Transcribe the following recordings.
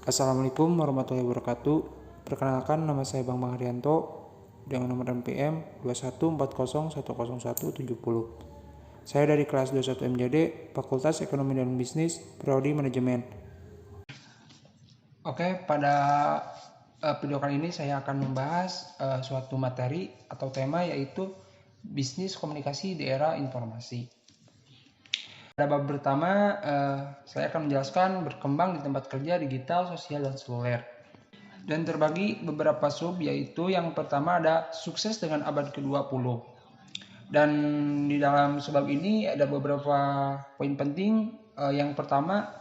Assalamualaikum warahmatullahi wabarakatuh. Perkenalkan, nama saya Bang Haryanto dengan nomor NPM 214010170. Saya dari kelas 21 MJD, Fakultas Ekonomi dan Bisnis, Prodi Manajemen. Oke, pada video kali ini saya akan membahas suatu materi atau tema, yaitu bisnis komunikasi di era informasi. Pada bab pertama, saya akan menjelaskan berkembang di tempat kerja digital, sosial, dan seluler. Dan terbagi beberapa sub, yaitu yang pertama ada sukses dengan abad ke-20. Dan di dalam sebab ini ada beberapa poin penting. Yang pertama,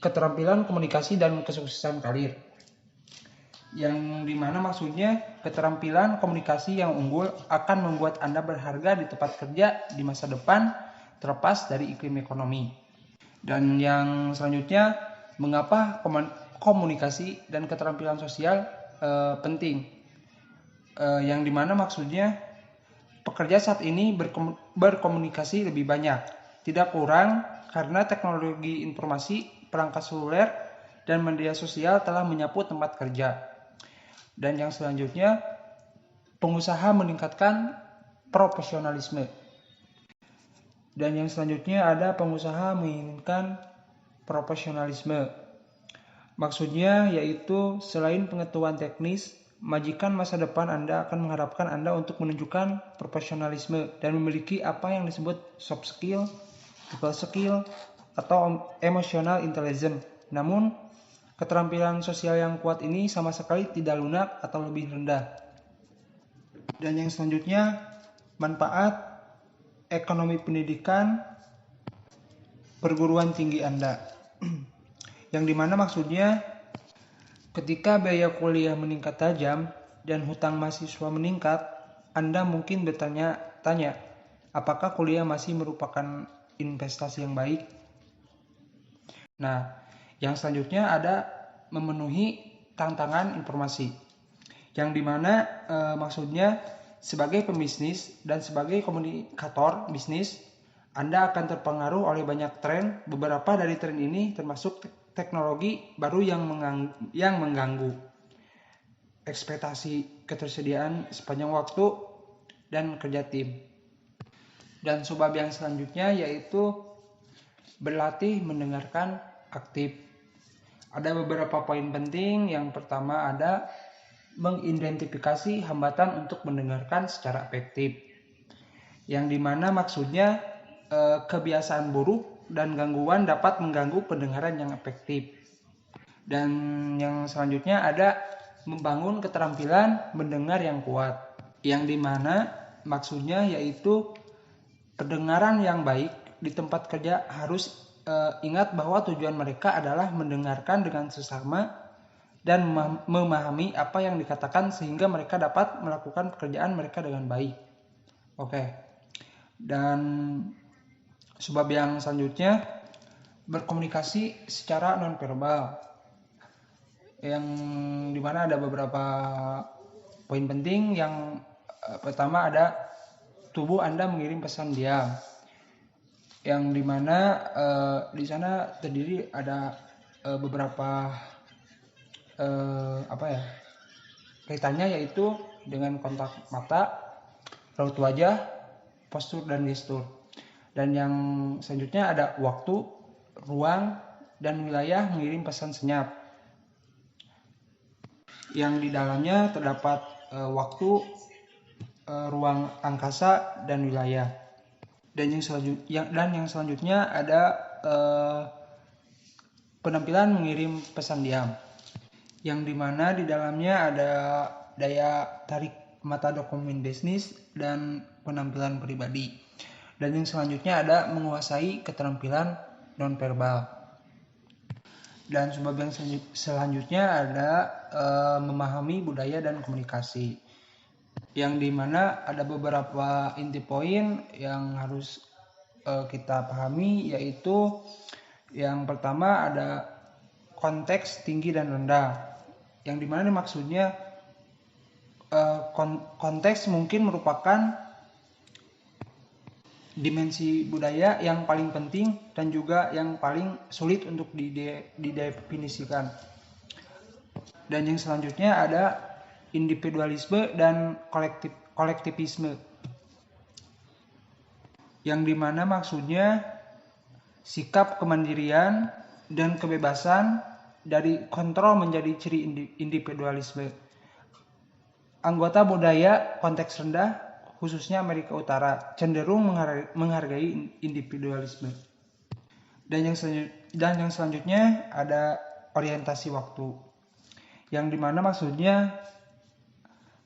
keterampilan komunikasi dan kesuksesan karir. Yang dimana maksudnya keterampilan komunikasi yang unggul akan membuat Anda berharga di tempat kerja di masa depan, terlepas dari iklim ekonomi. Dan yang selanjutnya, mengapa komunikasi dan keterampilan sosial penting. Yang dimana maksudnya pekerja saat ini berkomunikasi lebih banyak, tidak kurang, karena teknologi informasi, perangkat seluler, dan media sosial telah menyapu tempat kerja. Dan yang selanjutnya, pengusaha meningkatkan profesionalisme. Dan yang selanjutnya ada pengusaha menginginkan profesionalisme. Maksudnya yaitu selain pengetahuan teknis, majikan masa depan Anda akan mengharapkan Anda untuk menunjukkan profesionalisme dan memiliki apa yang disebut soft skill, people skill, atau emotional intelligence. Namun, keterampilan sosial yang kuat ini sama sekali tidak lunak atau lebih rendah. Dan yang selanjutnya, manfaat ekonomi pendidikan perguruan tinggi Anda. Yang dimana maksudnya ketika biaya kuliah meningkat tajam dan hutang mahasiswa meningkat, Anda mungkin bertanya-tanya, apakah kuliah masih merupakan investasi yang baik? Nah, yang selanjutnya ada memenuhi tantangan informasi. Yang dimana maksudnya sebagai pembisnis dan sebagai komunikator bisnis, Anda akan terpengaruh oleh banyak tren. Beberapa dari tren ini termasuk teknologi baru yang mengganggu ekspektasi ketersediaan sepanjang waktu dan kerja tim. Dan sebab yang selanjutnya yaitu berlatih mendengarkan aktif. Ada beberapa poin penting. Yang pertama ada mengidentifikasi hambatan untuk mendengarkan secara efektif. Yang dimana maksudnya kebiasaan buruk dan gangguan dapat mengganggu pendengaran yang efektif. Dan yang selanjutnya ada membangun keterampilan mendengar yang kuat. Yang dimana maksudnya yaitu pendengaran yang baik di tempat kerja harus ingat bahwa tujuan mereka adalah mendengarkan dengan sesama dan memahami apa yang dikatakan sehingga mereka dapat melakukan pekerjaan mereka dengan baik. Oke. Dan sebab yang selanjutnya, berkomunikasi secara nonverbal. Yang dimana ada beberapa poin penting. Yang pertama ada tubuh Anda mengirim pesan diam. Yang dimana di sana terdiri ada beberapa kaitannya, yaitu dengan kontak mata, raut wajah, postur, dan gestur. Dan yang selanjutnya ada waktu, ruang, dan wilayah mengirim pesan senyap. Yang di dalamnya terdapat waktu, ruang angkasa, dan wilayah. Dan yang selanjutnya ada penampilan mengirim pesan diam, yang dimana di dalamnya ada daya tarik mata dokumen bisnis dan penampilan pribadi. Dan yang selanjutnya ada menguasai keterampilan nonverbal. Dan sebab yang selanjutnya ada memahami budaya dan komunikasi, yang dimana ada beberapa inti poin yang harus kita pahami, yaitu yang pertama ada konteks tinggi dan rendah. Yang dimana maksudnya konteks mungkin merupakan dimensi budaya yang paling penting dan juga yang paling sulit untuk didefinisikan. Dan yang selanjutnya ada individualisme dan kolektivisme, yang dimana maksudnya sikap kemandirian dan kebebasan dari kontrol menjadi ciri individualisme. Anggota budaya konteks rendah, khususnya Amerika Utara, cenderung menghargai individualisme. Dan yang selanjutnya ada orientasi waktu, yang dimana maksudnya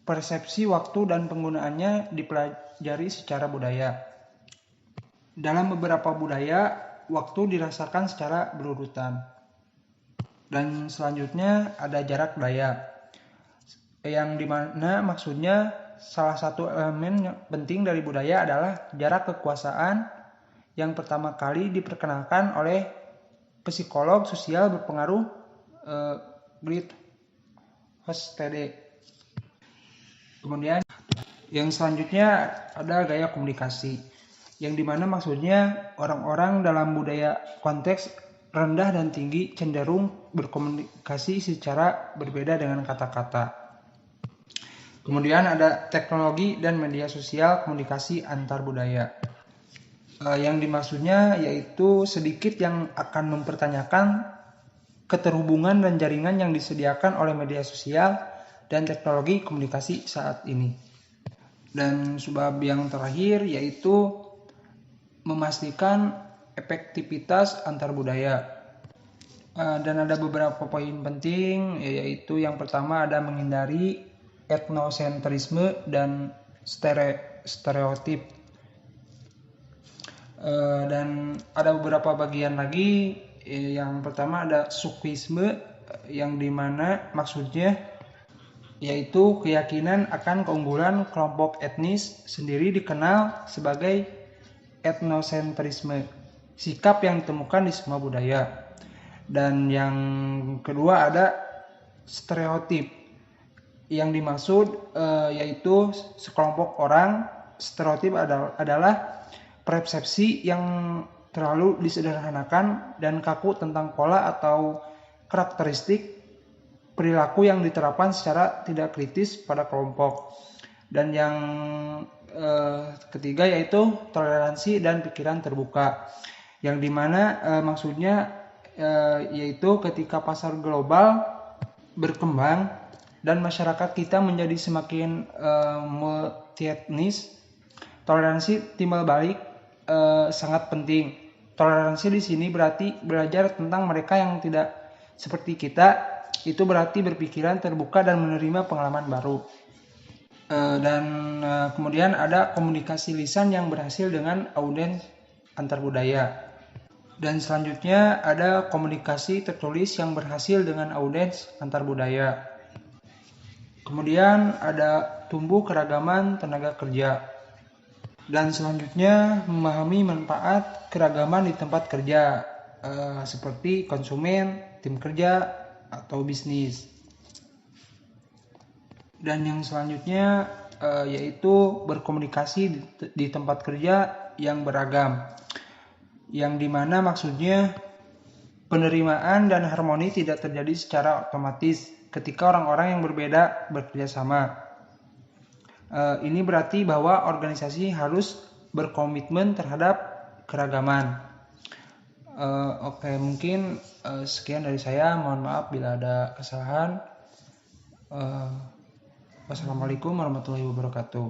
persepsi waktu dan penggunaannya dipelajari secara budaya. Dalam beberapa budaya, waktu dirasakan secara berurutan. Dan selanjutnya ada jarak daya, yang dimana maksudnya salah satu elemen yang penting dari budaya adalah jarak kekuasaan yang pertama kali diperkenalkan oleh psikolog sosial berpengaruh Grit Hostede. Kemudian yang selanjutnya ada gaya komunikasi, yang dimana maksudnya orang-orang dalam budaya konteks rendah dan tinggi cenderung berkomunikasi secara berbeda dengan kata-kata. Kemudian ada teknologi dan media sosial komunikasi antar budaya. Yang dimaksudnya yaitu sedikit yang akan mempertanyakan keterhubungan dan jaringan yang disediakan oleh media sosial dan teknologi komunikasi saat ini. Dan sebab yang terakhir yaitu memastikan efektivitas antar budaya. Dan ada beberapa poin penting, yaitu yang pertama ada menghindari etnosentrisme dan stereotip. Dan ada beberapa bagian lagi. Yang pertama ada sukuisme, yang dimana maksudnya yaitu keyakinan akan keunggulan kelompok etnis sendiri dikenal sebagai etnosentrisme, sikap yang ditemukan di semua budaya. Dan yang kedua ada stereotip, yang dimaksud yaitu sekelompok orang. Stereotip adalah persepsi yang terlalu disederhanakan dan kaku tentang pola atau karakteristik perilaku yang diterapkan secara tidak kritis pada kelompok. Dan yang ketiga yaitu toleransi dan pikiran terbuka, yang dimana maksudnya yaitu ketika pasar global berkembang dan masyarakat kita menjadi semakin multietnis, toleransi timbal balik sangat penting. Toleransi di sini berarti belajar tentang mereka yang tidak seperti kita, itu berarti berpikiran terbuka dan menerima pengalaman baru. Kemudian ada komunikasi lisan yang berhasil dengan audiens antar budaya. Dan selanjutnya ada komunikasi tertulis yang berhasil dengan audiens antar budaya. Kemudian ada tumbuh keragaman tenaga kerja. Dan selanjutnya memahami manfaat keragaman di tempat kerja, seperti konsumen, tim kerja, atau bisnis. Dan yang selanjutnya yaitu berkomunikasi di tempat kerja yang beragam, yang dimana maksudnya penerimaan dan harmoni tidak terjadi secara otomatis ketika orang-orang yang berbeda bekerja sama. Ini berarti bahwa organisasi harus berkomitmen terhadap keragaman. Oke, mungkin sekian dari saya. Mohon maaf bila ada kesalahan. Wassalamualaikum warahmatullahi wabarakatuh.